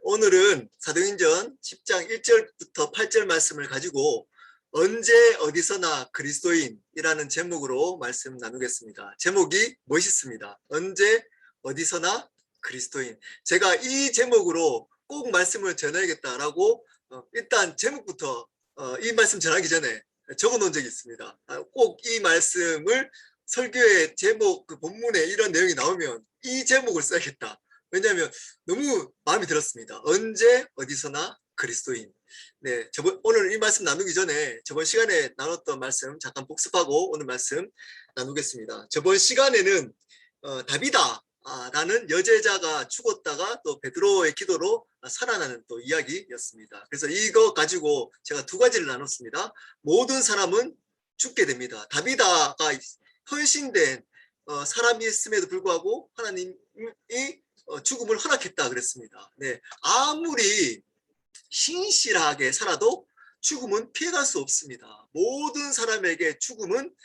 오늘은 사도행전 10장 1절부터 8절 말씀을 가지고 언제 어디서나 그리스도인이라는 제목으로 말씀 나누겠습니다. 제목이 멋있습니다. 언제 어디서나 그리스도인. 제가 이 제목으로 꼭 말씀을 전해야겠다라고 일단 제목부터 이 말씀 전하기 전에 적어 놓은 적이 있습니다. 꼭 이 말씀을 설교의 제목, 그 본문에 이런 내용이 나오면 이 제목을 써야겠다. 왜냐하면 너무 마음이 들었습니다. 언제 어디서나 그리스도인. 네, 오늘 이 말씀 나누기 전에 저번 시간에 나눴던 말씀 잠깐 복습하고 오늘 말씀 나누겠습니다. 저번 시간에는 다비다 라는 여제자가 죽었다가 또 베드로의 기도로 살아나는 또 이야기였습니다. 그래서 이거 가지고 제가 두 가지를 나눴습니다. 모든 사람은 죽게 됩니다. 다비다가 헌신된 사람이었음에도 불구하고 하나님이 죽음을 허락했다 그랬습니다. 네, 아무리 신실하게 살아도 죽음은 피해갈 수 없습니다. 모든 사람에게 죽음은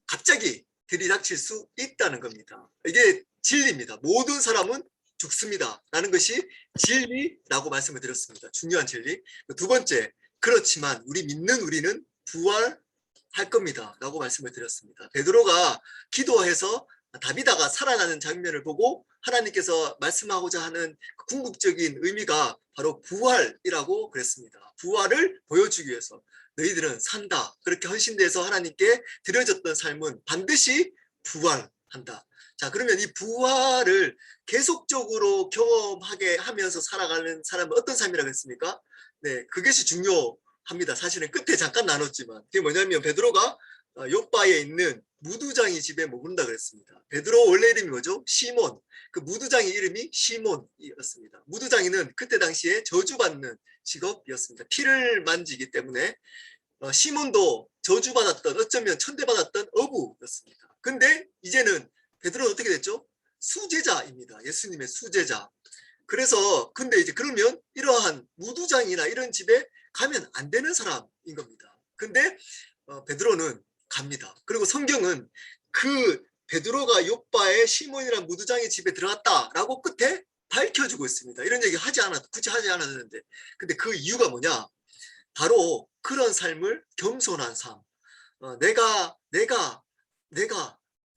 갑자기 들이닥칠 수 있다는 겁니다. 이게 진리입니다. 모든 사람은 죽습니다 라는 것이 진리라고 말씀을 드렸습니다. 중요한 진리. 두 번째, 그렇지만 우리는 부활할 겁니다 라고 말씀을 드렸습니다. 베드로가 기도해서 다비다가 살아나는 장면을 보고 하나님께서 말씀하고자 하는 궁극적인 의미가 바로 부활이라고 그랬습니다. 부활을 보여주기 위해서 너희들은 산다. 그렇게 헌신돼서 하나님께 드려졌던 삶은 반드시 부활한다. 자, 그러면 이 부활을 계속적으로 경험하게 하면서 살아가는 사람은 어떤 삶이라고 했습니까? 네, 그것이 중요합니다. 사실은 끝에 잠깐 나눴지만 그게 뭐냐면 베드로가 요바에 있는 무두장이 집에 머문다 그랬습니다. 베드로 원래 이름이 뭐죠? 시몬. 그 무두장의 이름이 시몬이었습니다. 무두장이는 그때 당시에 저주받는 직업이었습니다. 피를 만지기 때문에 시몬도 저주받았던, 어쩌면 천대받았던 어부였습니다. 근데 이제는 베드로는 어떻게 됐죠? 수제자입니다. 예수님의 수제자. 그래서 근데 이제 그러면 이러한 무두장이나 이런 집에 가면 안 되는 사람인 겁니다. 근데 베드로는 갑니다. 그리고 성경은 그 베드로가 욥바의 시몬이라는 무두장의 집에 들어갔다라고 끝에 밝혀주고 있습니다. 이런 얘기 굳이 하지 않았는데, 근데 그 이유가 뭐냐? 바로 그런 삶을 겸손한 삶. 내가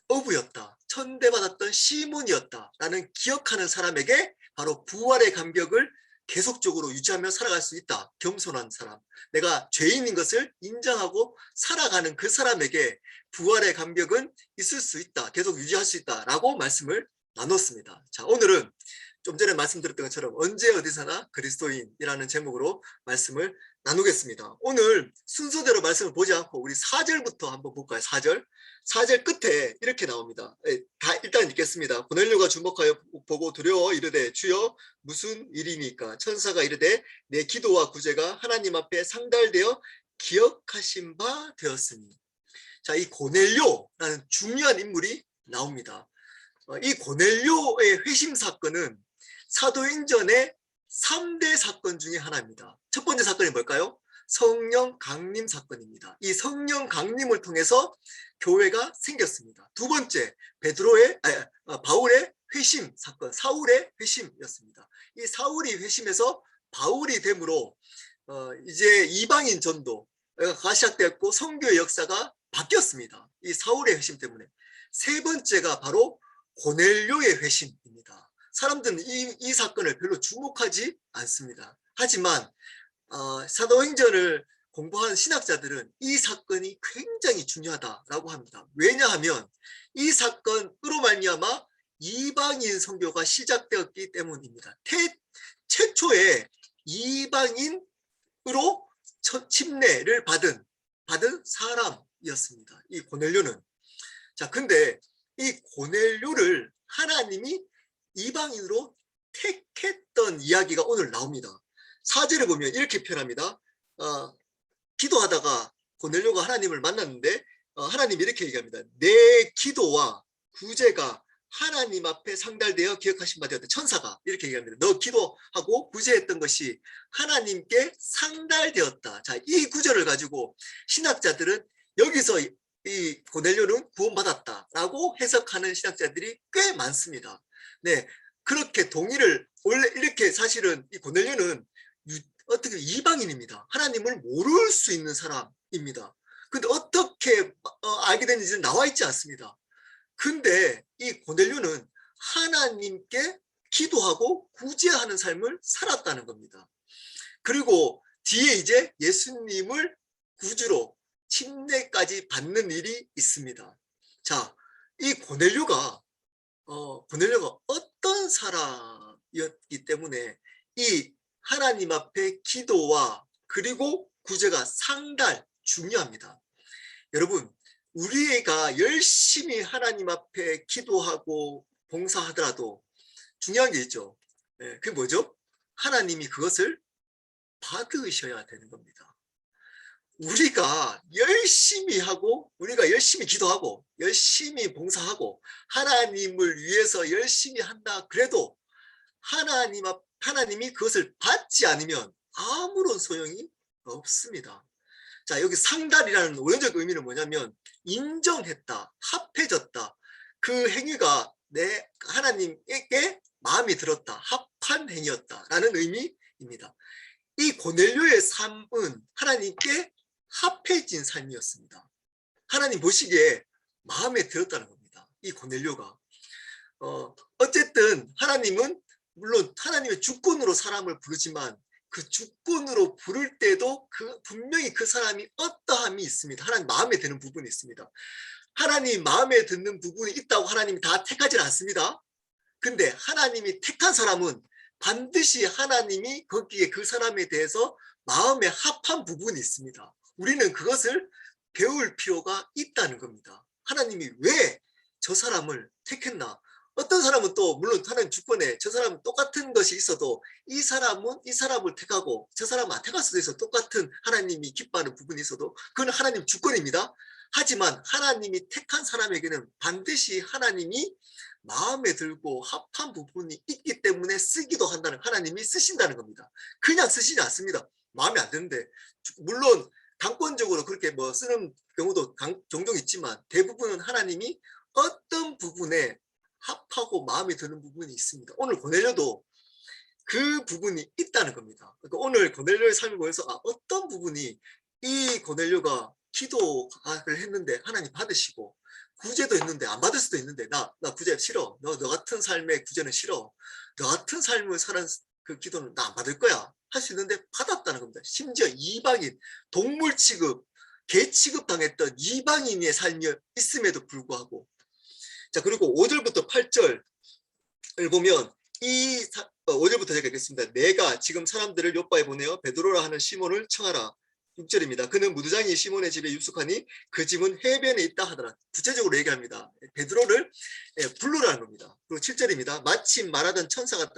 어부였다. 천대받았던 시몬이었다라는 기억하는 사람에게 바로 부활의 감격을 계속적으로 유지하며 살아갈 수 있다. 겸손한 사람. 내가 죄인인 것을 인정하고 살아가는 그 사람에게 부활의 감격은 있을 수 있다. 계속 유지할 수 있다라고 말씀을 나눴습니다. 자, 오늘은 좀 전에 말씀드렸던 것처럼 언제 어디서나 그리스도인이라는 제목으로 말씀을 나누겠습니다. 오늘 순서대로 말씀을 보지 않고 우리 4절부터 한번 볼까요? 4절. 4절 끝에 이렇게 나옵니다. 일단 읽겠습니다. 고넬료가 주목하여 보고 두려워 이르되 주여 무슨 일이니까? 천사가 이르되 내 기도와 구제가 하나님 앞에 상달되어 기억하신 바 되었으니. 자, 이 고넬료라는 중요한 인물이 나옵니다. 이 고넬료의 회심 사건은 사도행전의 3대 사건 중에 하나입니다. 첫 번째 사건이 뭘까요? 성령 강림 사건입니다. 이 성령 강림을 통해서 교회가 생겼습니다. 두 번째, 바울의 회심 사건, 사울의 회심이었습니다. 이 사울이 회심해서 바울이 됨으로 이제 이방인 전도가 시작되었고 선교의 역사가 바뀌었습니다. 이 사울의 회심 때문에. 세 번째가 바로 고넬료의 회심입니다. 사람들은 이 사건을 별로 주목하지 않습니다. 하지만 사도행전을 공부한 신학자들은 이 사건이 굉장히 중요하다라고 합니다. 왜냐하면 이 사건으로 말미암아 이방인 선교가 시작되었기 때문입니다. 최초의 이방인으로 침례를 받은 사람이었습니다. 이 고넬료는. 자, 근데 이 고넬료를 하나님이 이방인으로 택했던 이야기가 오늘 나옵니다. 4절에 보면 이렇게 표현합니다. 기도하다가 고넬료가 하나님을 만났는데 하나님이 이렇게 얘기합니다. 내 기도와 구제가 하나님 앞에 상달되어 기억하신 바 되었다. 천사가 이렇게 얘기합니다. 너 기도하고 구제했던 것이 하나님께 상달되었다. 자, 이 구절을 가지고 신학자들은 여기서 이 고넬료는 구원받았다라고 해석하는 신학자들이 꽤 많습니다. 네, 그렇게 동의를 원래 이렇게 사실은 이 고넬료는 어떻게 이방인입니다. 하나님을 모를 수 있는 사람입니다. 근데 어떻게 알게 됐는지는 나와 있지 않습니다. 근데 이 고넬료는 하나님께 기도하고 구제하는 삶을 살았다는 겁니다. 그리고 뒤에 이제 예수님을 구주로 침례까지 받는 일이 있습니다. 자, 이 고넬료가 어떤 사람이었기 때문에 이 하나님 앞에 기도와 그리고 구제가 상당히 중요합니다. 여러분, 우리가 열심히 하나님 앞에 기도하고 봉사하더라도 중요한 게 있죠. 그게 뭐죠? 하나님이 그것을 받으셔야 되는 겁니다. 우리가 열심히 하고 우리가 열심히 기도하고 열심히 봉사하고 하나님을 위해서 열심히 한다 그래도 하나님이 그것을 받지 않으면 아무런 소용이 없습니다. 자, 여기 상달이라는 원어적 의미는 뭐냐면 인정했다, 합해졌다. 그 행위가 내 하나님에게 마음이 들었다, 합한 행위였다라는 의미입니다. 이 고넬료의 삶은 하나님께 합해진 삶이었습니다. 하나님 보시기에 마음에 들었다는 겁니다. 이 고넬료가. 어쨌든 하나님은 물론 하나님의 주권으로 사람을 부르지만 그 주권으로 부를 때도 분명히 그 사람이 어떠함이 있습니다. 하나님 마음에 드는 부분이 있습니다. 하나님 마음에 드는 부분이 있다고 하나님이 다 택하지 않습니다. 근데 하나님이 택한 사람은 반드시 하나님이 거기에 그 사람에 대해서 마음에 합한 부분이 있습니다. 우리는 그것을 배울 필요가 있다는 겁니다. 하나님이 왜 저 사람을 택했나? 어떤 사람은 또 물론 하나님 주권에 저 사람은 똑같은 것이 있어도 이 사람은 이 사람을 택하고 저 사람은 안 택할 수도 있어. 똑같은 하나님이 기뻐하는 부분이 있어도 그건 하나님 주권입니다. 하지만 하나님이 택한 사람에게는 반드시 하나님이 마음에 들고 합한 부분이 있기 때문에 쓰기도 한다는, 하나님이 쓰신다는 겁니다. 그냥 쓰시지 않습니다. 마음에 안 드는데. 물론 강권적으로 그렇게 뭐 쓰는 경우도 종종 있지만 대부분은 하나님이 어떤 부분에 합하고 마음에 드는 부분이 있습니다. 오늘 고넬료도 그 부분이 있다는 겁니다. 그러니까 오늘 고넬료의 삶을 보면서 어떤 부분이 이 고넬료가 기도를 했는데 하나님 받으시고 구제도 했는데 안 받을 수도 있는데 나 구제 싫어. 너 같은 삶의 구제는 싫어. 너 같은 삶을 사는 그 기도는 나 안 받을 거야. 할 수 있는데 받았다는 겁니다. 심지어 이방인, 동물 취급, 개 취급 당했던 이방인의 삶이 있음에도 불구하고. 자, 그리고 5절부터 8절을 보면 5절부터 제가 읽겠습니다. 내가 지금 사람들을 요바에 보내어 베드로라 하는 시몬을 청하라. 6절입니다. 그는 무두장이 시몬의 집에 입숙하니 그 집은 해변에 있다 하더라. 구체적으로 얘기합니다. 베드로를 부르라는 겁니다. 그리고 7절입니다. 마침 말하던 천사가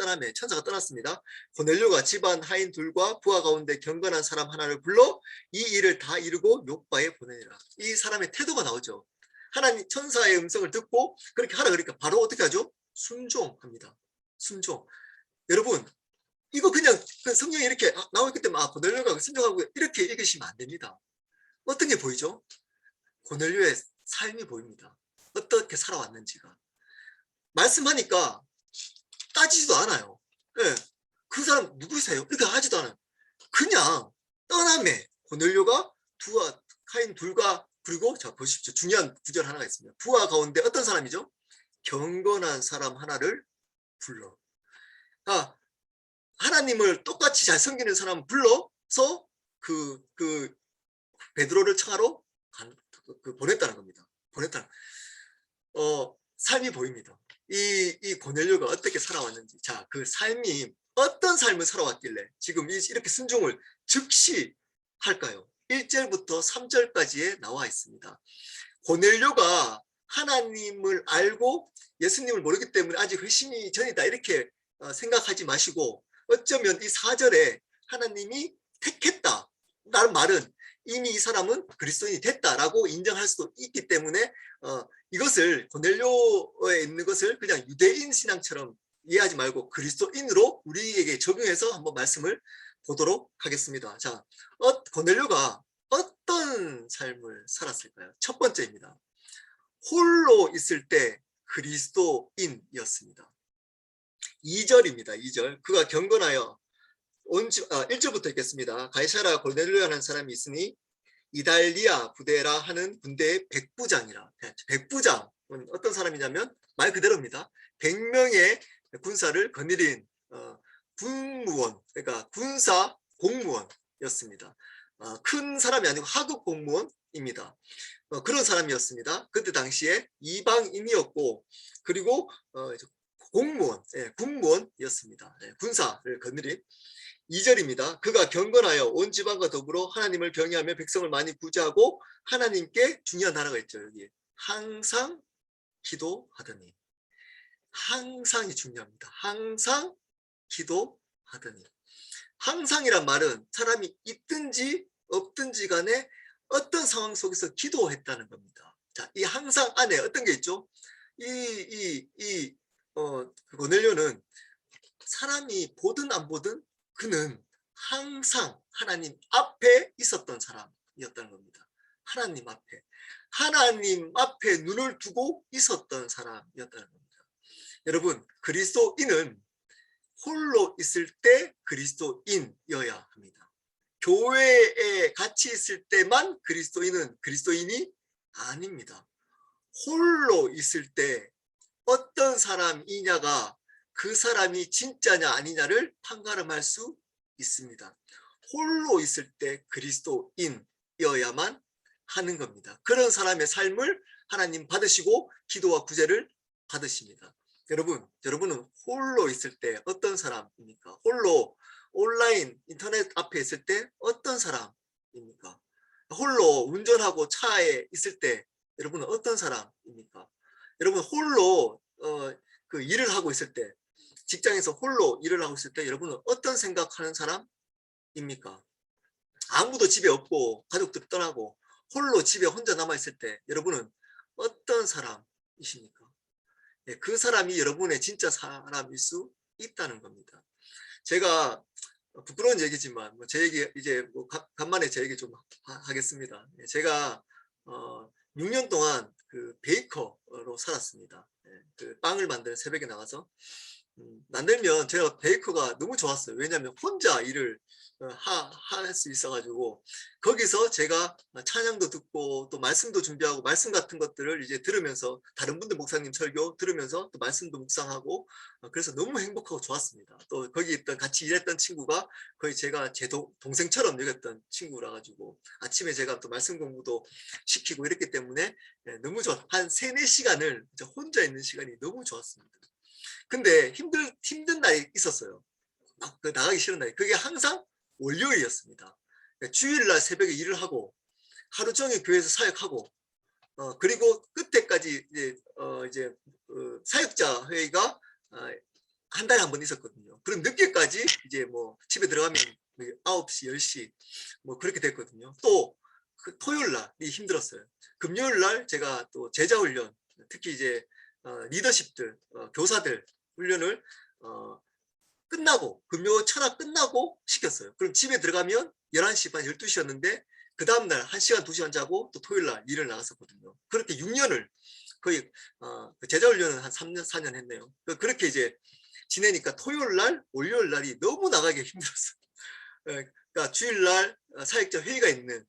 떠났습니다. 고넬료가 집안 하인 둘과 부하 가운데 경건한 사람 하나를 불러 이 일을 다 이루고 요바에 보내니라. 이 사람의 태도가 나오죠. 하나님 천사의 음성을 듣고 그렇게 하라 그러니까 바로 어떻게 하죠? 순종합니다. 순종. 여러분, 이거 그냥 성경에 이렇게 나오기 때문에 고넬료가 순종하고 이렇게 읽으시면 안 됩니다. 어떤 게 보이죠? 고넬료의 삶이 보입니다. 어떻게 살아왔는지가. 말씀하니까 따지지도 않아요. 네. 그 사람 누구세요? 이렇게 하지도 않아요. 그냥 떠남에 고넬료가 하인 둘과 그리고 자 보십시오. 중요한 구절 하나가 있습니다. 부하 가운데 어떤 사람이죠? 경건한 사람 하나를 불러. 하나님을 똑같이 잘 섬기는 사람 불러서 그 베드로를 청하러 보냈다는 겁니다. 삶이 보입니다. 이 고넬료가 어떻게 살아왔는지. 자, 그 삶이 어떤 삶을 살아왔길래 지금 이렇게 순종을 즉시 할까요? 1절부터 3절까지에 나와 있습니다. 고넬료가 하나님을 알고 예수님을 모르기 때문에 아직 회심이 전이다 이렇게 생각하지 마시고 어쩌면 이 4절에 하나님이 택했다 라는 말은 이미 이 사람은 그리스도인이 됐다라고 인정할 수도 있기 때문에 이것을 고넬료에 있는 것을 그냥 유대인 신앙처럼 이해하지 말고 그리스도인으로 우리에게 적용해서 한번 말씀을 보도록 하겠습니다. 자, 고넬료가 어떤 삶을 살았을까요? 첫 번째입니다. 홀로 있을 때 그리스도인이었습니다. 2절입니다. 2절. 그가 경건하여 1절부터 읽겠습니다. 가이사라 고넬료라는 사람이 있으니 이달리아 부대라 하는 군대의 백부장이라. 백부장은 어떤 사람이냐면 말 그대로입니다. 100명의 군사를 거느린 군무원, 그러니까 군사 공무원이었습니다. 큰 사람이 아니고 하급 공무원입니다. 그런 사람이었습니다. 그때 당시에 이방인이었고, 그리고 공무원, 군무원이었습니다. 군사를 거느린. 2절입니다. 그가 경건하여 온 지방과 더불어 하나님을 경외하며 백성을 많이 구제하고 하나님께 중요한 단어가 있죠. 여기 항상 기도하더니. 항상이 중요합니다. 항상 기도하더니. 항상이란 말은 사람이 있든지 없든지 간에 어떤 상황 속에서 기도했다는 겁니다. 자, 이 항상 안에 어떤 게 있죠? 고넬료는 사람이 보든 안 보든 그는 항상 하나님 앞에 있었던 사람이었다는 겁니다. 하나님 앞에 눈을 두고 있었던 사람이었다는 겁니다. 여러분, 그리스도인은 홀로 있을 때 그리스도인이어야 합니다. 교회에 같이 있을 때만 그리스도인이 아닙니다. 홀로 있을 때 어떤 사람이냐가 그 사람이 진짜냐 아니냐를 판가름할 수 있습니다. 홀로 있을 때 그리스도인이어야만 하는 겁니다. 그런 사람의 삶을 하나님 받으시고 기도와 구제를 받으십니다. 여러분은 홀로 있을 때 어떤 사람입니까? 홀로 온라인 인터넷 앞에 있을 때 어떤 사람입니까? 홀로 운전하고 차에 있을 때 여러분은 어떤 사람입니까? 여러분 홀로 그 일을 하고 있을 때, 직장에서 홀로 일을 하고 있을 때 여러분은 어떤 생각하는 사람입니까? 아무도 집에 없고 가족들 떠나고 홀로 집에 혼자 남아 있을 때 여러분은 어떤 사람이십니까? 네, 그 사람이 여러분의 진짜 사람일 수 있다는 겁니다. 제가 부끄러운 얘기지만 제 얘기 이제 간만에 제 얘기 좀 하겠습니다. 제가 6년 동안 그 베이커로 살았습니다. 그 빵을 만드는 새벽에 나가서 만들면 제가 베이커가 너무 좋았어요. 왜냐하면 혼자 일을 할 수 있어가지고 거기서 제가 찬양도 듣고 또 말씀도 준비하고 말씀 같은 것들을 이제 들으면서 다른 분들 목사님 설교 들으면서 또 말씀도 묵상하고 그래서 너무 행복하고 좋았습니다. 또 거기 있던 같이 일했던 친구가 거의 제가 제 동생처럼 여겼던 친구라 가지고 아침에 제가 또 말씀 공부도 시키고 이랬기 때문에 너무 좋아. 한 3-4시간을 혼자 있는 시간이 너무 좋았습니다. 근데 힘든 날이 있었어요. 막 나가기 싫은 날이. 그게 항상 월요일이었습니다. 주일날 새벽에 일을 하고 하루 종일 교회에서 사역하고 그리고 끝에까지 이제 사역자 회의가 한 달에 한 번 있었거든요. 그럼 늦게까지 이제 뭐 집에 들어가면 9시, 10시 뭐 그렇게 됐거든요. 또 그 토요일날이 힘들었어요. 금요일날 제가 또 제자 훈련, 특히 이제 리더십들, 교사들 훈련을 끝나고 금요 철학 끝나고 시켰어요. 그럼 집에 들어가면 11시 반 12시였는데 그 다음날 1시간 2시간 자고 또 토요일날 일을 나갔었거든요. 그렇게 6년을 거의 제자 훈련은 한 3년 4년 했네요. 그렇게 이제 지내니까 토요일날 월요일날이 너무 나가기 힘들었어요. 그러니까 주일날 사역자 회의가 있는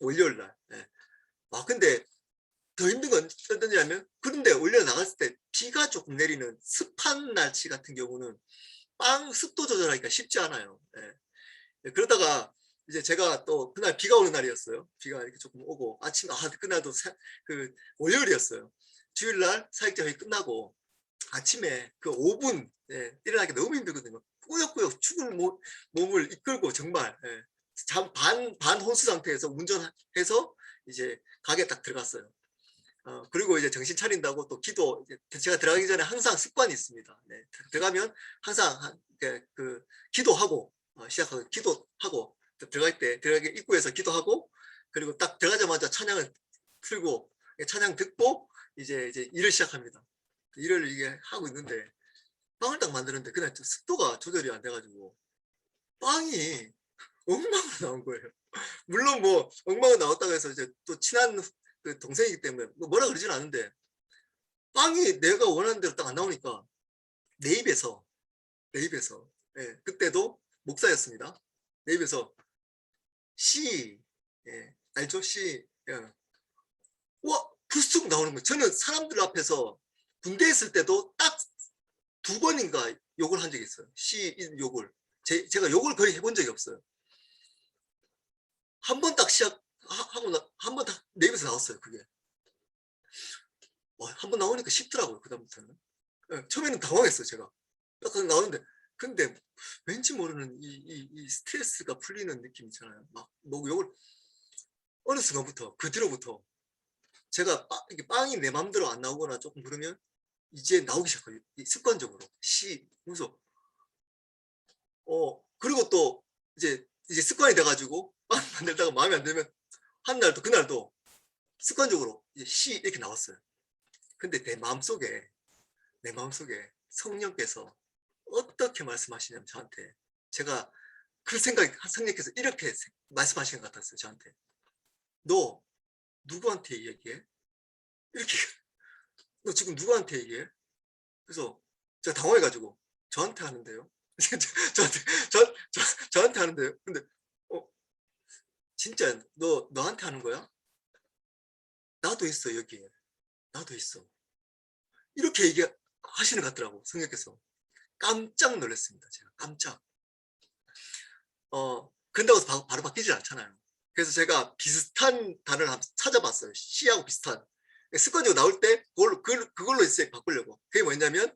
월요일날. 근데 더 힘든 건 어떠냐면 그런데 올려 나갔을 때 비가 조금 내리는 습한 날씨 같은 경우는 습도 조절하기가 쉽지 않아요. 그러다가 이제 제가 또 그날 비가 오는 날이었어요. 비가 이렇게 조금 오고 아침 그날도 그 월요일이었어요. 주일날 사역자 회의 끝나고 아침에 그 5분 일어나기 너무 힘들거든요. 꾸역꾸역 죽은 몸을 이끌고 정말 반 혼수 상태에서 운전해서 이제 가게 딱 들어갔어요. 그리고 이제 정신 차린다고 또 기도, 제가 들어가기 전에 항상 습관이 있습니다. 들어가면 항상 그 기도하고 시작하고 기도하고 들어갈 때 들어가기 입구에서 기도하고 그리고 딱 들어가자마자 찬양을 틀고 찬양 듣고 이제 일을 시작합니다. 일을 이게 하고 있는데 빵을 딱 만드는데 그날 습도가 조절이 안 돼가지고 빵이 엉망으로 나온 거예요. 물론 뭐 엉망으로 나왔다고 해서 이제 또 친한 그 동생이기 때문에 뭐라 그러진 않은데 빵이 내가 원하는 대로 딱 안 나오니까 내 입에서 예, 그때도 목사였습니다. 내 입에서 씨, 예, 알죠? 씨, 예. 와, 불쑥 나오는 거예요. 저는 사람들 앞에서 군대 있을 때도 딱 2번인가 욕을 한 적이 있어요. 씨 욕을. 제가 욕을 거의 해본 적이 없어요. 한 번 딱 시작하고 한 번 딱 내 입에서 나왔어요. 그게. 한 번 나오니까 쉽더라고요. 그다음부터는. 예, 처음에는 당황했어요. 제가. 약간 나오는데 근데 왠지 모르는 이 스트레스가 풀리는 느낌 있잖아요. 막 뭐 욕을 어느 순간부터 그 뒤로부터 제가 이게 빵이 내 마음대로 안 나오거나 조금 그러면 이제 나오기 시작해요. 습관적으로 그래서 그리고 또 이제 습관이 돼가지고 빵 만들다가 마음에 안 들면 한 날도 그날도 습관적으로 이제 이렇게 나왔어요. 근데 내 마음속에 성령께서 어떻게 말씀하시냐면 저한테 제가 그 생각이 성령께서 이렇게 말씀하시는 것 같았어요. 저한테 너 누구한테 얘기해? 이렇게 너 지금 누구한테 얘기해? 그래서 제가 당황해가지고 저한테 하는데요. 저한테 저한테 하는데요. 근데 진짜 너한테 하는 거야? 나도 있어 여기에. 나도 있어. 이렇게 얘기하시는 것 같더라고 성령께서. 깜짝 놀랐습니다. 제가 깜짝. 근다고 바로 바뀌질 않잖아요. 그래서 제가 비슷한 단어를 한번 찾아봤어요. 시하고 비슷한. 습관적으로 나올 때 그걸로 이제 바꾸려고. 그게 뭐냐면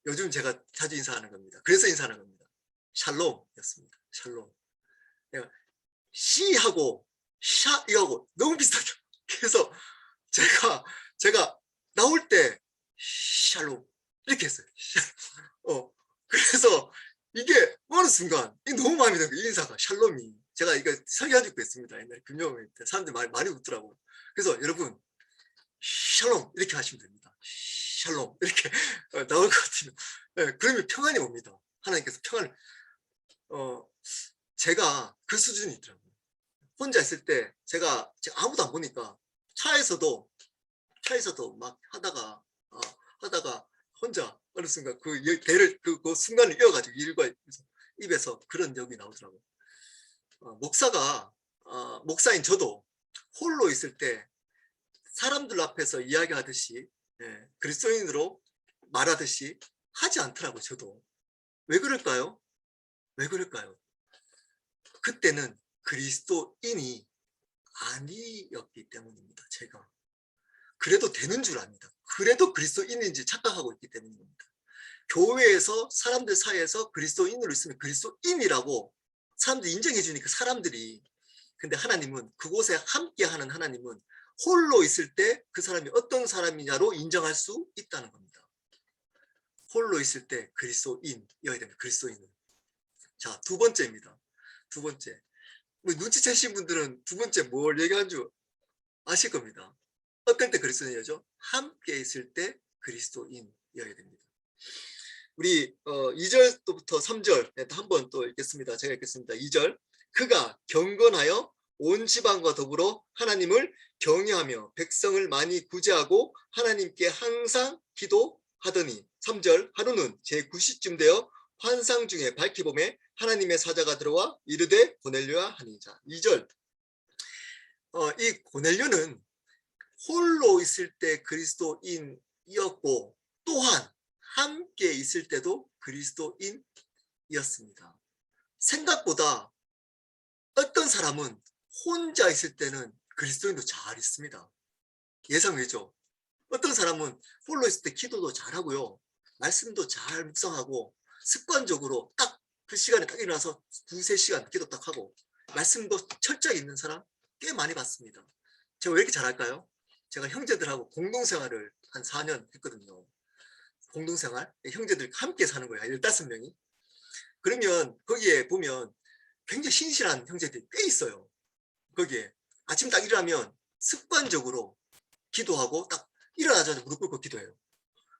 요즘 제가 자주 인사하는 겁니다. 그래서 인사하는 겁니다. 샬롬이었습니다. 샬롬. 시하고 샤 이하고 너무 비슷하죠. 그래서 제가 나올 때 샬롬 이렇게 했어요. 그래서 이게 어느 순간 너무 마음에 드는 거예요. 인사가 샬롬이. 제가 이거 설계한 적도 있습니다. 옛날에 금요일 때 사람들이 많이 웃더라고요. 그래서 여러분 샬롬 이렇게 하시면 됩니다. 샬롬 이렇게 나올 것 같으면 그러면 평안이 옵니다. 하나님께서 평안을 제가 그 수준이 있더라고요. 혼자 있을 때 제가 아무도 안 보니까 차에서도 막 하다가 혼자 어느 순간 대를 그 순간을 이어가지고 일과 입에서 그런 적이 나오더라고요. 목사인 저도 홀로 있을 때 사람들 앞에서 이야기하듯이 그리스도인으로 말하듯이 하지 않더라고요. 저도. 왜 그럴까요? 그때는 그리스도인이 아니었기 때문입니다. 제가. 그래도 되는 줄 압니다. 그래도 그리스도인인지 착각하고 있기 때문입니다. 교회에서 사람들 사이에서 그리스도인으로 있으면 그리스도인이라고 사람들이 인정해 주니까 사람들이. 근데 하나님은 그곳에 함께하는 하나님은 홀로 있을 때 그 사람이 어떤 사람이냐로 인정할 수 있다는 겁니다. 홀로 있을 때 그리스도인이어야 됩니다. 그리스도인은. 자, 2번째입니다. 2번째. 뭐 눈치채신 분들은 2번째 뭘 얘기한 줄 아실 겁니다. 어떨 때 그리스도인이죠? 함께 있을 때 그리스도인이어야 됩니다. 우리 2절부터 3절 한번 또 읽겠습니다. 제가 읽겠습니다. 2절. 그가 경건하여 온 지방과 더불어 하나님을 경외하며 백성을 많이 구제하고 하나님께 항상 기도하더니 3절. 하루는 제9시쯤 되어 환상 중에 밝히 보매 하나님의 사자가 들어와 이르되 고넬료야 하니. 자, 2절. 이 고넬료는 홀로 있을 때 그리스도인이었고 또한 함께 있을 때도 그리스도인이었습니다. 생각보다 어떤 사람은 혼자 있을 때는 그리스도인도 잘 있습니다. 예상 외죠. 어떤 사람은 홀로 있을 때 기도도 잘하고요. 말씀도 잘 묵상하고 습관적으로 딱 그 시간에 딱 일어나서 2-3시간 기도 딱 하고 말씀도 철저히 있는 사람 꽤 많이 봤습니다. 제가 왜 이렇게 잘할까요? 제가 형제들하고 공동생활을 한 4년 했거든요. 공동생활, 형제들 함께 사는 거예요. 15명이. 그러면 거기에 보면 굉장히 신실한 형제들이 꽤 있어요. 거기에 아침 딱 일어나면 습관적으로 기도하고 딱 일어나자마자 무릎 꿇고 기도해요.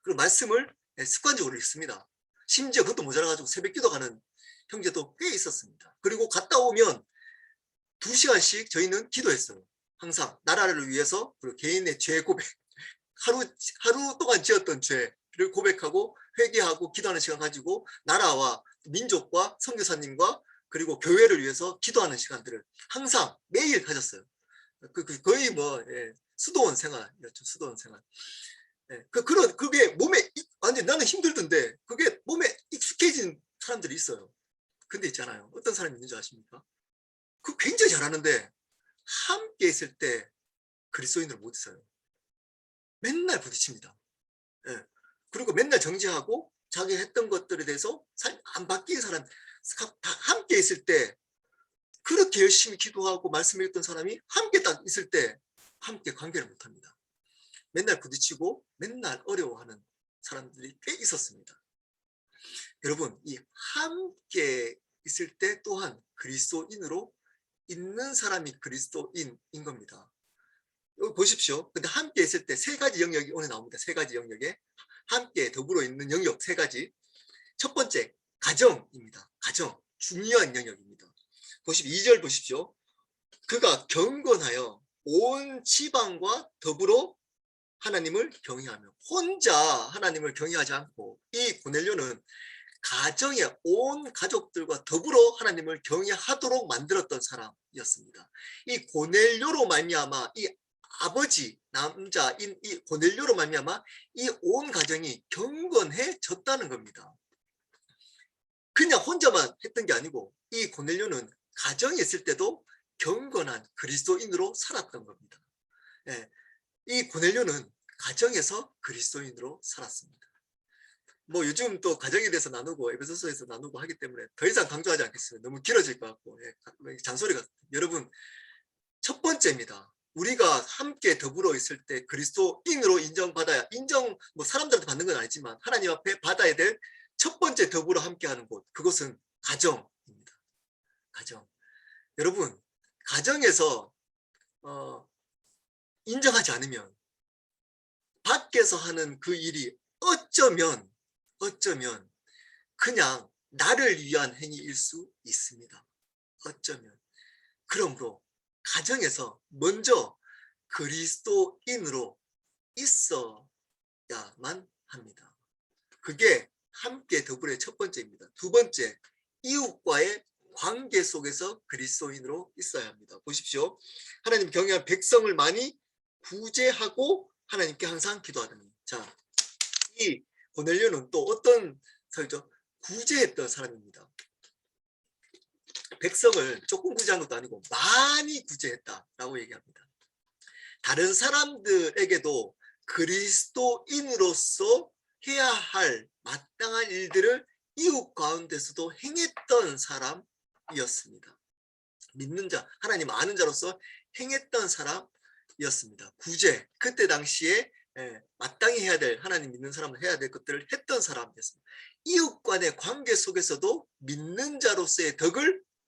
그리고 말씀을 습관적으로 읽습니다. 심지어 그것도 모자라가지고 새벽 기도 가는 형제도 꽤 있었습니다. 그리고 갔다 오면 2시간씩 저희는 기도했어요. 항상 나라를 위해서, 그리고 개인의 죄 고백, 하루 동안 지었던 죄, 고백하고 회개하고 기도하는 시간 가지고 나라와 민족과 선교사님과 그리고 교회를 위해서 기도하는 시간들을 항상 매일 가졌어요. 거의 뭐 수도원 생활이었죠. 수도원 생활. 그게 몸에 완전 나는 힘들던데 그게 몸에 익숙해진 사람들이 있어요. 근데 있잖아요. 어떤 사람이 있는 줄 아십니까? 그 굉장히 잘하는데 함께 있을 때 그리스도인을 못 있어요. 맨날 부딪힙니다. 예. 그리고 맨날 정지하고 자기 했던 것들에 대해서 안 바뀐 사람 함께 있을 때 그렇게 열심히 기도하고 말씀 읽던 사람이 함께 딱 있을 때 함께 관계를 못합니다. 맨날 부딪히고 맨날 어려워하는 사람들이 꽤 있었습니다. 여러분, 이 함께 있을 때 또한 그리스도인으로 있는 사람이 그리스도인인 겁니다. 여기 보십시오. 근데 함께 있을 때 세 가지 영역이 오늘 나옵니다. 세 가지 영역에 함께 더불어 있는 영역 세 가지. 첫 번째, 가정입니다. 가정, 중요한 영역입니다. 보십시오. 2절 보십시오. 그가 경건하여 온 지방과 더불어 하나님을 경외하며, 혼자 하나님을 경외하지 않고 이 고넬료는 가정의 온 가족들과 더불어 하나님을 경외하도록 만들었던 사람이었습니다. 이 고넬료로 말미암아 이 아버지 남자인 이 고넬료로 말미암아 이 온 가정이 경건해졌다는 겁니다. 그냥 혼자만 했던 게 아니고 이 고넬료는 가정에 있을 때도 경건한 그리스도인으로 살았던 겁니다. 이 고넬료는 가정에서 그리스도인으로 살았습니다. 뭐 요즘 또 가정에 대해서 나누고 에베소서에서 나누고 하기 때문에 더 이상 강조하지 않겠습니다. 너무 길어질 것 같고 잔소리가. 여러분, 첫 번째입니다. 우리가 함께 더불어 있을 때 그리스도인으로 인정받아야, 뭐 사람들한테 받는 건 아니지만 하나님 앞에 받아야 될 첫 번째 더불어 함께하는 곳, 그것은 가정입니다. 가정. 여러분, 가정에서 인정하지 않으면 밖에서 하는 그 일이 어쩌면 그냥 나를 위한 행위일 수 있습니다. 어쩌면. 그러므로 가정에서 먼저 그리스도인으로 있어야만 합니다. 그게 함께 더불어의 첫 번째입니다. 두 번째, 이웃과의 관계 속에서 그리스도인으로 있어야 합니다. 보십시오. 하나님 경외한 백성을 많이 구제하고 하나님께 항상 기도하더니, 자, 이 고넬료는 또 어떤 사람이죠? 구제했던 사람입니다. 백성을 조금 구제한 것도 아니고 많이 구제했다라고 얘기합니다. 다른 사람들에게도 그리스도인으로서 해야 할 마땅한 일들을 이웃 가운데서도 행했던 사람이었습니다. 믿는 자, 하나님 아는 자로서 행했던 사람이었습니다. 구제, 그때 당시에 마땅히 해야 될, 하나님 믿는 사람은 해야 될 것들을 했던 사람이었습니다. 이웃 간의 관계 속에서도 믿는 자로서의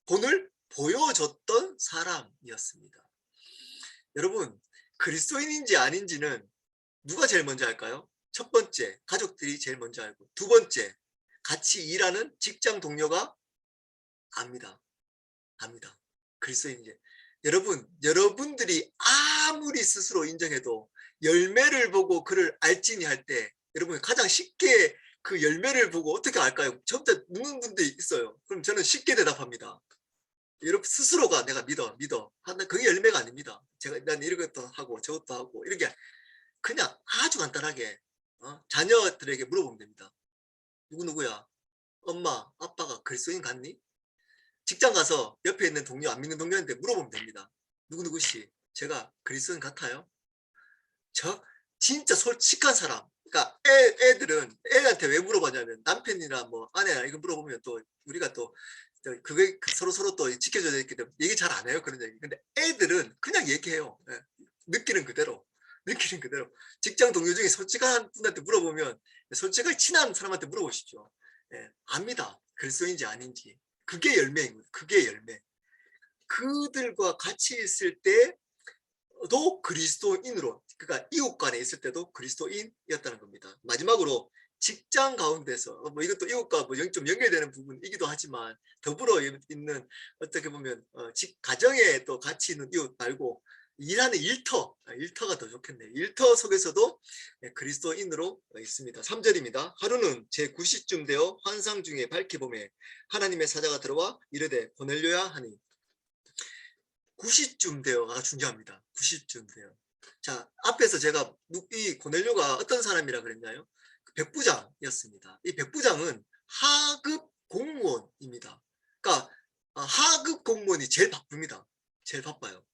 본을 보여줬던 사람이었습니다. 여러분, 그리스도인인지 아닌지는 누가 제일 먼저 알까요? 첫 번째, 가족들이 제일 먼저 알고, 두 번째, 같이 일하는 직장 동료가 압니다. 그리스도인인지. 여러분들이 아무리 스스로 인정해도 열매를 보고 그를 알지니 할 때, 여러분 가장 쉽게 그 열매를 보고 어떻게 알까요? 저부터 묻는 분들이 있어요. 그럼 저는 쉽게 대답합니다. 여러분 스스로가 내가 믿어. 그게 열매가 아닙니다. 난 이것도 하고 저것도 하고 이렇게 그냥 아주 간단하게 자녀들에게 물어보면 됩니다. 누구야? 엄마, 아빠가 그리스도인 같니? 직장 가서 옆에 있는 동료, 안 믿는 동료한테 물어보면 됩니다. 누구씨, 제가 그리스도인 같아요? 진짜 솔직한 사람. 그러니까 애들은 애한테 왜 물어보냐면 남편이나 뭐 아내나 이거 물어보면 또 우리가 또 그게 서로 또 지켜줘야 되기 때문에 얘기 잘 안 해요. 그런 얘기. 근데 애들은 그냥 얘기해요. 느끼는 그대로. 직장 동료 중에 솔직한 분한테 물어보면, 솔직하게 친한 사람한테 물어보십시오. 압니다. 그리스도인지 아닌지. 그게 열매인 거예요. 그게 열매. 그들과 같이 있을 때도 그리스도인으로, 그러니까 이웃 간에 있을 때도 그리스도인이었다는 겁니다. 마지막으로 직장 가운데서 뭐 이것도 이웃과 뭐 좀 연결되는 부분이기도 하지만 더불어 있는, 어떻게 보면 가정에 또 같이 있는 이웃 말고 일하는 일터가 더 좋겠네요. 일터 속에서도 그리스도인으로 있습니다. 3절입니다. 하루는 제9시쯤 되어 환상 중에 밝히 보매 하나님의 사자가 들어와 이르되 고넬료야 하니 9시쯤 되어가 중요합니다. 9시쯤 되어. 자, 앞에서 제가 이 고넬료가 어떤 사람이라 그랬나요? 백부장이었습니다. 이 백부장은 하급 공무원입니다. 그러니까 하급 공무원이 제일 바쁩니다. 제일 바빠요.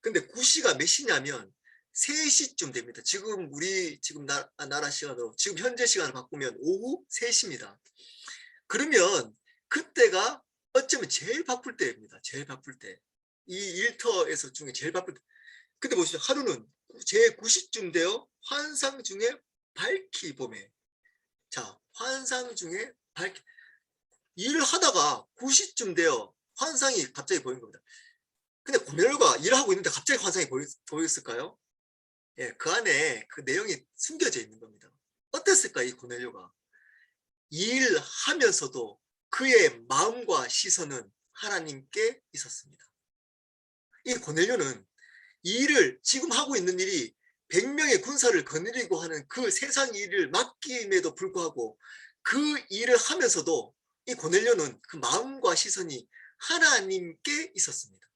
근데 9시가 몇 시냐면 3시쯤 됩니다. 지금 우리 나라 시간으로 지금 현재 시간을 바꾸면 오후 3시입니다. 그러면 그때가 어쩌면 제일 바쁠 때입니다. 제일 바쁠 때. 이 일터에서 중에 제일 바쁠 때. 근데 보시죠. 하루는 제9시쯤 되어 환상 중에 밝히 보매. 자, 환상 중에 밝히 일을 하다가 9시쯤 되어 환상이 갑자기 보인 겁니다. 근데 고넬료가 일을 하고 있는데 갑자기 환상이 보였을까요? 예, 그 안에 그 내용이 숨겨져 있는 겁니다. 어땠을까, 이 고넬료가? 일하면서도 그의 마음과 시선은 하나님께 있었습니다. 이 고넬료는 일을 지금 하고 있는 일이 100명의 군사를 거느리고 하는 그 세상 일을 맡김에도 불구하고 그 일을 하면서도 이 고넬료는 그 마음과 시선이 하나님께 있었습니다.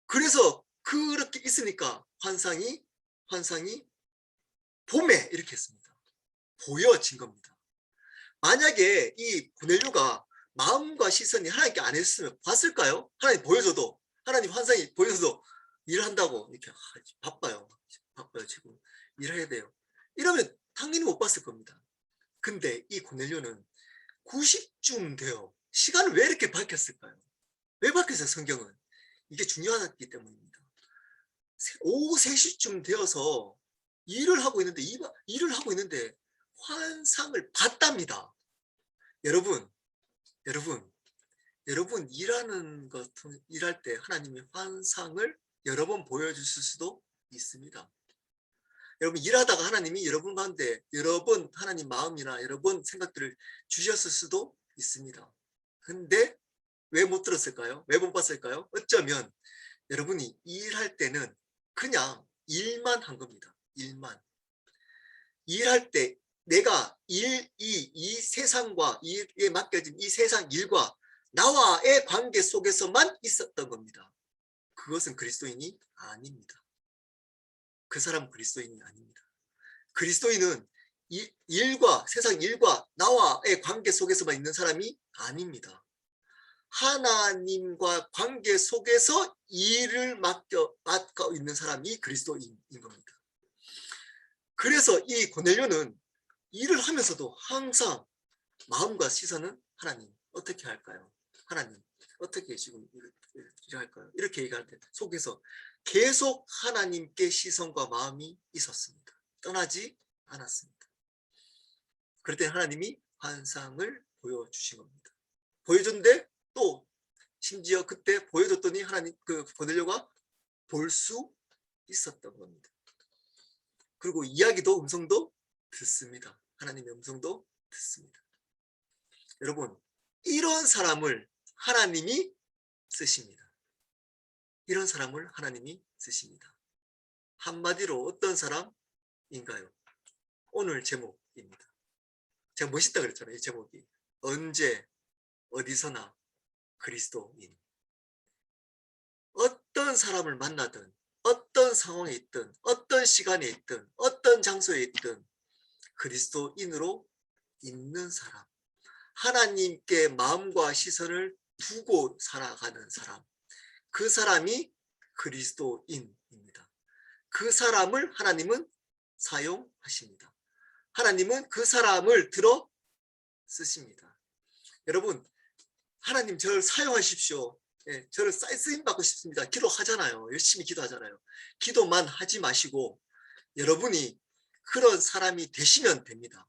그래서 그렇게 있으니까 환상이 봄에 이렇게 했습니다. 보여진 겁니다. 만약에 이 고넬료가 마음과 시선이 하나님께 안 했으면 봤을까요? 하나님 보여줘도, 하나님 환상이 보여줘도 일한다고 이렇게 바빠요 지금 일해야 돼요. 이러면 당연히 못 봤을 겁니다. 근데 이 고넬료는 9시쯤 돼요. 시간을 왜 이렇게 밝혔을까요? 왜 밝혔어요? 성경은 이게 중요하기 때문입니다. 오후 3시쯤 되어서 일을 하고 있는데 환상을 봤답니다. 여러분 일할 때 하나님이 환상을 여러 번 보여주실 수도 있습니다. 여러분 일하다가 하나님이 여러분 가운데 여러 번 하나님 마음이나 여러 번 생각들을 주셨을 수도 있습니다. 근데 왜 못 들었을까요? 왜 못 봤을까요? 어쩌면 여러분이 일할 때는 그냥 일만 한 겁니다. 일할 때 내가 이 세상과 일에 맡겨진 이 세상 일과 나와의 관계 속에서만 있었던 겁니다. 그것은 그리스도인이 아닙니다. 그 사람은 그리스도인이 아닙니다. 그리스도인은 세상 일과 나와의 관계 속에서만 있는 사람이 아닙니다. 하나님과 관계 속에서 일을 맡고 있는 사람이 그리스도인인 겁니다. 그래서 이 고넬료는 일을 하면서도 항상 마음과 시선은 하나님 어떻게 할까요? 하나님 어떻게 지금 일을 할까요? 이렇게 얘기할 때 속에서 계속 하나님께 시선과 마음이 있었습니다. 떠나지 않았습니다. 그럴 때 하나님이 환상을 보여주신 겁니다. 보여줬는데 또 심지어 그때 보여줬더니 하나님 그 고넬료가 볼 수 있었던 겁니다. 그리고 이야기도 음성도 듣습니다. 하나님의 음성도 듣습니다. 여러분 이런 사람을 하나님이 쓰십니다. 이런 사람을 하나님이 쓰십니다. 한마디로 어떤 사람인가요? 오늘 제목입니다. 제가 멋있다 그랬잖아요. 이 제목이 언제 어디서나 그리스도인. 어떤 사람을 만나든 어떤 상황에 있든 어떤 시간에 있든 어떤 장소에 있든 그리스도인으로 있는 사람, 하나님께 마음과 시선을 두고 살아가는 사람, 그 사람이 그리스도인입니다. 그 사람을 하나님은 사용하십니다. 하나님은 그 사람을 들어 쓰십니다. 여러분 하나님 저를 사용하십시오. 예, 저를 쓰임 받고 싶습니다. 기도하잖아요. 열심히 기도하잖아요. 기도만 하지 마시고 여러분이 그런 사람이 되시면 됩니다.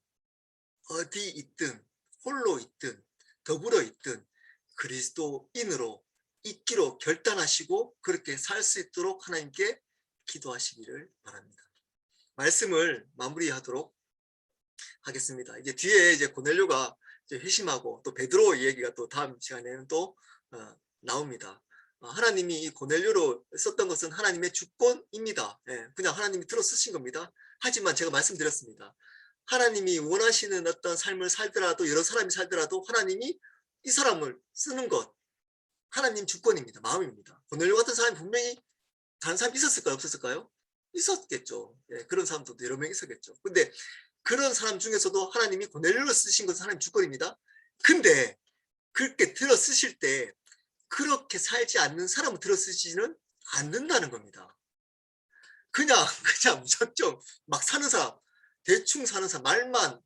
어디 있든 홀로 있든 더불어 있든 그리스도인으로 있기로 결단하시고 그렇게 살 수 있도록 하나님께 기도하시기를 바랍니다. 말씀을 마무리하도록 하겠습니다. 이제 뒤에 이제 고넬료가 이제 회심하고 또 베드로 얘기가 또 다음 시간에는 또 나옵니다. 하나님이 이 고넬료로 썼던 것은 하나님의 주권입니다. 예, 그냥 하나님이 들어 쓰신 겁니다. 하지만 제가 말씀드렸습니다. 하나님이 원하시는 어떤 삶을 살더라도, 여러 사람이 살더라도 하나님이 이 사람을 쓰는 것, 하나님 주권입니다. 마음입니다. 고넬료 같은 사람이 분명히 다른 사람이 있었을까요? 없었을까요? 있었겠죠. 예, 그런 사람도 여러 명 있었겠죠. 근데 그런 사람 중에서도 하나님이 고넬료를 쓰신 것은 하나님 주권입니다. 근데 그렇게 들어 쓰실 때 그렇게 살지 않는 사람을 들어 쓰지는 않는다는 겁니다. 그냥 무작정 막 사는 사람, 대충 사는 사람, 말만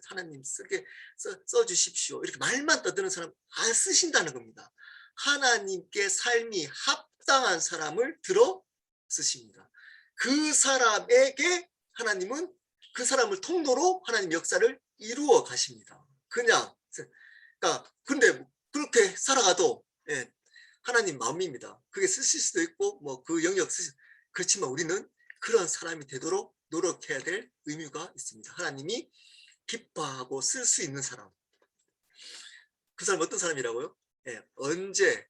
하나님 쓰게 써주십시오, 이렇게 말만 떠드는 사람 안 쓰신다는 겁니다. 하나님께 삶이 합당한 사람을 들어 쓰십니다. 그 사람에게 하나님은 그 사람을 통로로 하나님 역사를 이루어 가십니다. 그러니까 근데 그렇게 살아가도, 예, 하나님 마음입니다. 그게 쓰실 수도 있고 뭐 그 영역 쓰실, 그렇지만 우리는 그런 사람이 되도록 노력해야 될 의무가 있습니다. 하나님이 기뻐하고 쓸 수 있는 사람. 그 사람 어떤 사람이라고요? 예, 언제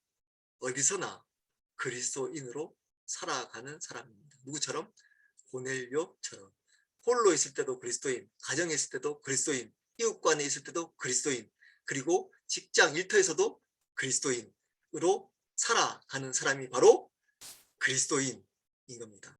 어디서나 그리스도인으로 살아가는 사람입니다. 누구처럼? 고넬료처럼. 홀로 있을 때도 그리스도인, 가정에 있을 때도 그리스도인, 이웃간에 있을 때도 그리스도인, 그리고 직장 일터에서도 그리스도인으로 살아가는 사람이 바로 그리스도인인 겁니다.